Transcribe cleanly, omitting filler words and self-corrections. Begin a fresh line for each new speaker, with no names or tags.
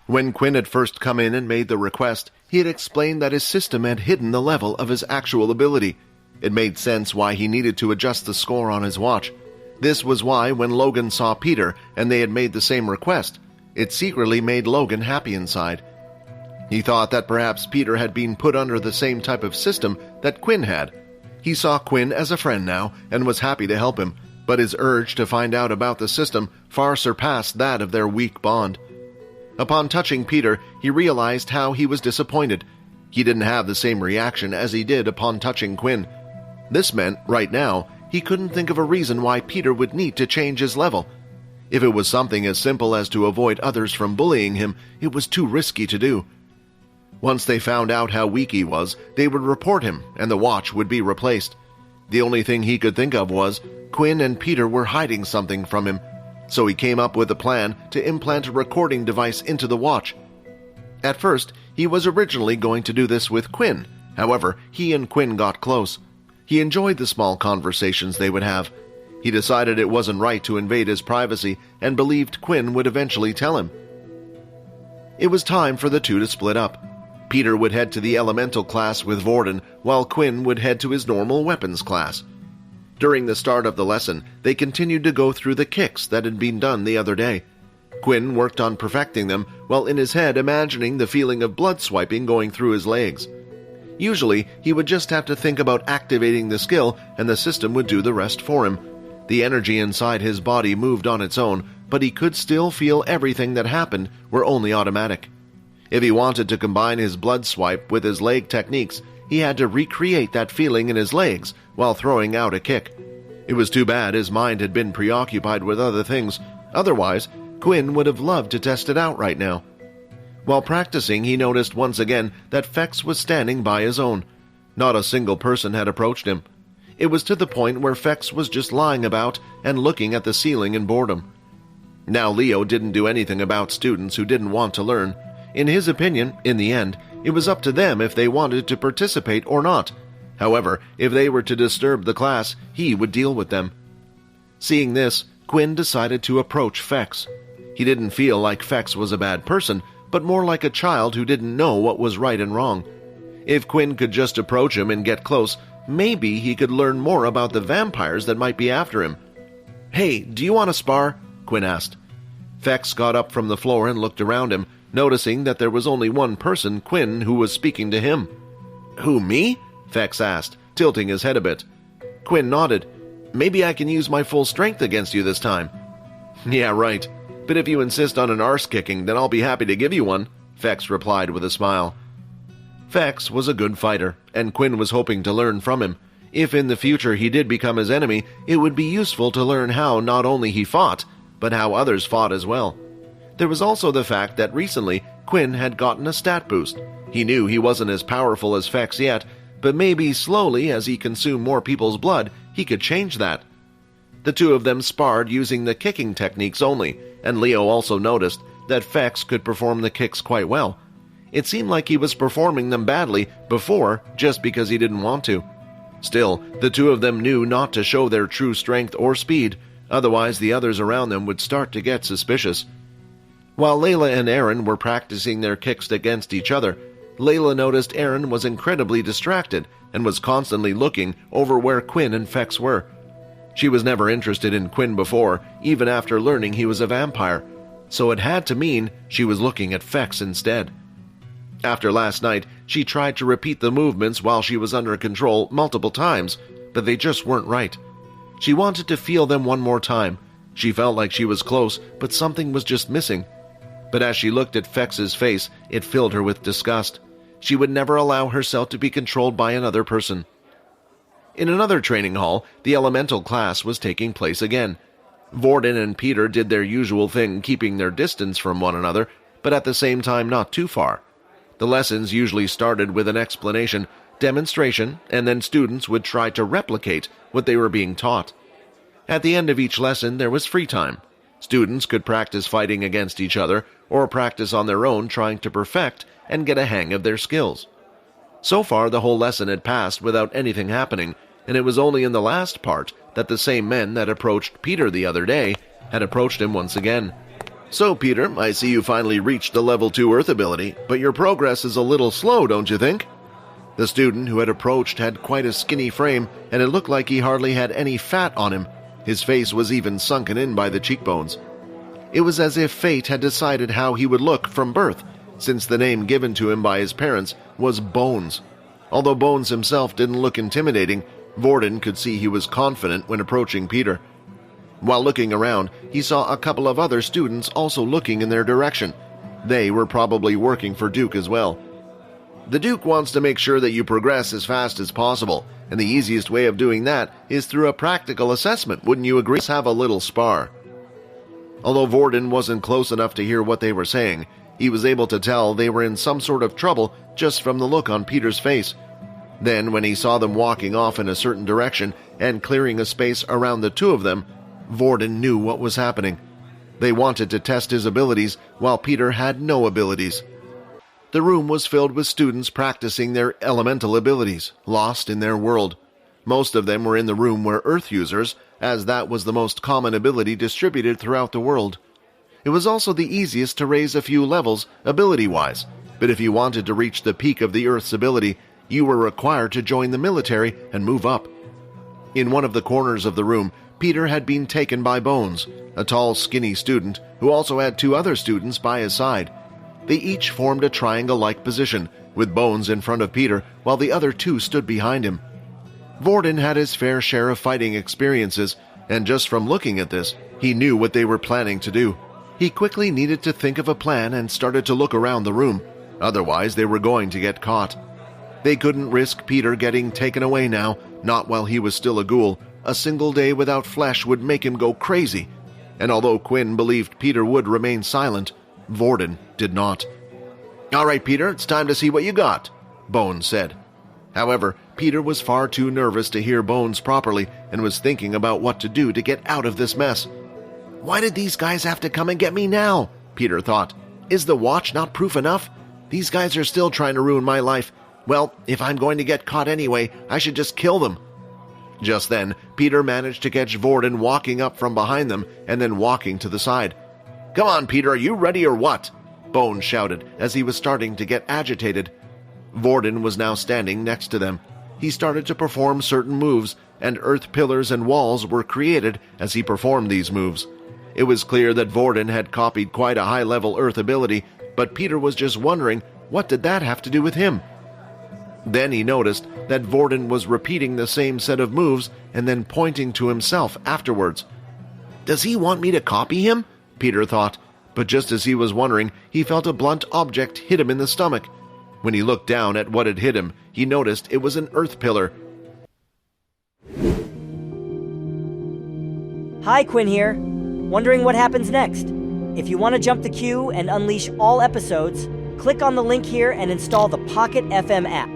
When Quinn had first come in and made the request, he had explained that his system had hidden the level of his actual ability. It made sense why he needed to adjust the score on his watch. This was why when Logan saw Peter and they had made the same request, it secretly made Logan happy inside. He thought that perhaps Peter had been put under the same type of system that Quinn had. He saw Quinn as a friend now and was happy to help him, but his urge to find out about the system far surpassed that of their weak bond. Upon touching Peter, he realized how he was disappointed. He didn't have the same reaction as he did upon touching Quinn. This meant, right now, he couldn't think of a reason why Peter would need to change his level. If it was something as simple as to avoid others from bullying him, it was too risky to do. Once they found out how weak he was, they would report him, and the watch would be replaced. The only thing he could think of was Quinn and Peter were hiding something from him, so he came up with a plan to implant a recording device into the watch. At first, he was originally going to do this with Quinn. However, he and Quinn got close. He enjoyed the small conversations they would have. He decided it wasn't right to invade his privacy and believed Quinn would eventually tell him. It was time for the two to split up. Peter would head to the elemental class with Vorden, while Quinn would head to his normal weapons class. During the start of the lesson, they continued to go through the kicks that had been done the other day. Quinn worked on perfecting them, while in his head imagining the feeling of blood swiping going through his legs. Usually, he would just have to think about activating the skill, and the system would do the rest for him. The energy inside his body moved on its own, but he could still feel everything that happened were only automatic. If he wanted to combine his blood swipe with his leg techniques, he had to recreate that feeling in his legs while throwing out a kick. It was too bad his mind had been preoccupied with other things. Otherwise, Quinn would have loved to test it out right now. While practicing, he noticed once again that Fex was standing by his own. Not a single person had approached him. It was to the point where Fex was just lying about and looking at the ceiling in boredom. Now Leo didn't do anything about students who didn't want to learn. In his opinion, in the end, it was up to them if they wanted to participate or not. However, if they were to disturb the class, he would deal with them. Seeing this, Quinn decided to approach Fex. He didn't feel like Fex was a bad person, but more like a child who didn't know what was right and wrong. If Quinn could just approach him and get close, maybe he could learn more about the vampires that might be after him. "Hey, do you want to spar?" Quinn asked. Fex got up from the floor and looked around him, noticing that there was only one person, Quinn, who was speaking to him. "Who, me?" Fex asked, tilting his head a bit. Quinn nodded. "Maybe I can use my full strength against you this time." "Yeah, right. But if you insist on an arse kicking, then I'll be happy to give you one," Fex replied with a smile. Fex was a good fighter, and Quinn was hoping to learn from him. If in the future he did become his enemy, it would be useful to learn how not only he fought, but how others fought as well. There was also the fact that recently Quinn had gotten a stat boost. He knew he wasn't as powerful as Fex yet, but maybe slowly as he consumed more people's blood, he could change that. The two of them sparred using the kicking techniques only, and Leo also noticed that Fex could perform the kicks quite well. It seemed like he was performing them badly before just because he didn't want to. Still, the two of them knew not to show their true strength or speed, otherwise the others around them would start to get suspicious. While Layla and Aaron were practicing their kicks against each other, Layla noticed Aaron was incredibly distracted and was constantly looking over where Quinn and Fex were. She was never interested in Quinn before, even after learning he was a vampire, so it had to mean she was looking at Fex instead. After last night, she tried to repeat the movements while she was under control multiple times, but they just weren't right. She wanted to feel them one more time. She felt like she was close, but something was just missing. But as she looked at Fex's face, it filled her with disgust. She would never allow herself to be controlled by another person. In another training hall, the elemental class was taking place again. Vorden and Peter did their usual thing, keeping their distance from one another, but at the same time not too far. The lessons usually started with an explanation, demonstration, and then students would try to replicate what they were being taught. At the end of each lesson, there was free time. Students could practice fighting against each other or practice on their own trying to perfect and get a hang of their skills. So far, the whole lesson had passed without anything happening, and it was only in the last part that the same men that approached Peter the other day had approached him once again. So, Peter, I see you finally reached the level 2 Earth ability, but your progress is a little slow, don't you think? The student who had approached had quite a skinny frame, and it looked like he hardly had any fat on him. His face was even sunken in by the cheekbones. It was as if fate had decided how he would look from birth, since the name given to him by his parents was Bones. Although Bones himself didn't look intimidating, Vorden could see he was confident when approaching Peter. While looking around, he saw a couple of other students also looking in their direction. They were probably working for Duke as well. The Duke wants to make sure that you progress as fast as possible, and the easiest way of doing that is through a practical assessment, wouldn't you agree? Let's have a little spar. Although Vorden wasn't close enough to hear what they were saying, he was able to tell they were in some sort of trouble just from the look on Peter's face. Then, when he saw them walking off in a certain direction and clearing a space around the two of them, Vorden knew what was happening. They wanted to test his abilities while Peter had no abilities. The room was filled with students practicing their elemental abilities, lost in their world. Most of them were in the room where Earth users, as that was the most common ability distributed throughout the world. It was also the easiest to raise a few levels, ability-wise, but if you wanted to reach the peak of the Earth's ability, you were required to join the military and move up. In one of the corners of the room, Peter had been taken by Bones, a tall, skinny student who also had two other students by his side. They each formed a triangle-like position, with Bones in front of Peter while the other two stood behind him. Vorden had his fair share of fighting experiences, and just from looking at this, he knew what they were planning to do. He quickly needed to think of a plan and started to look around the room. Otherwise, they were going to get caught. They couldn't risk Peter getting taken away now, not while he was still a ghoul. A single day without flesh would make him go crazy. And although Quinn believed Peter would remain silent, Vorden did not. "All right, Peter, it's time to see what you got," Bones said. However, Peter was far too nervous to hear Bones properly and was thinking about what to do to get out of this mess. "Why did these guys have to come and get me now?" Peter thought. "Is the watch not proof enough? These guys are still trying to ruin my life. Well, if I'm going to get caught anyway, I should just kill them." Just then, Peter managed to catch Vorden walking up from behind them and then walking to the side. "Come on, Peter, are you ready or what?" Bones shouted as he was starting to get agitated. Vorden was now standing next to them. He started to perform certain moves, and earth pillars and walls were created as he performed these moves. It was clear that Vorden had copied quite a high-level earth ability, but Peter was just wondering, what did that have to do with him? Then he noticed that Vorden was repeating the same set of moves and then pointing to himself afterwards. "Does he want me to copy him?" Peter thought, but just as he was wondering, he felt a blunt object hit him in the stomach. When he looked down at what had hit him, he noticed it was an earth pillar.
Hi, Quinn here. Wondering what happens next? If you want to jump the queue and unleash all episodes, click on the link here and install the Pocket FM app.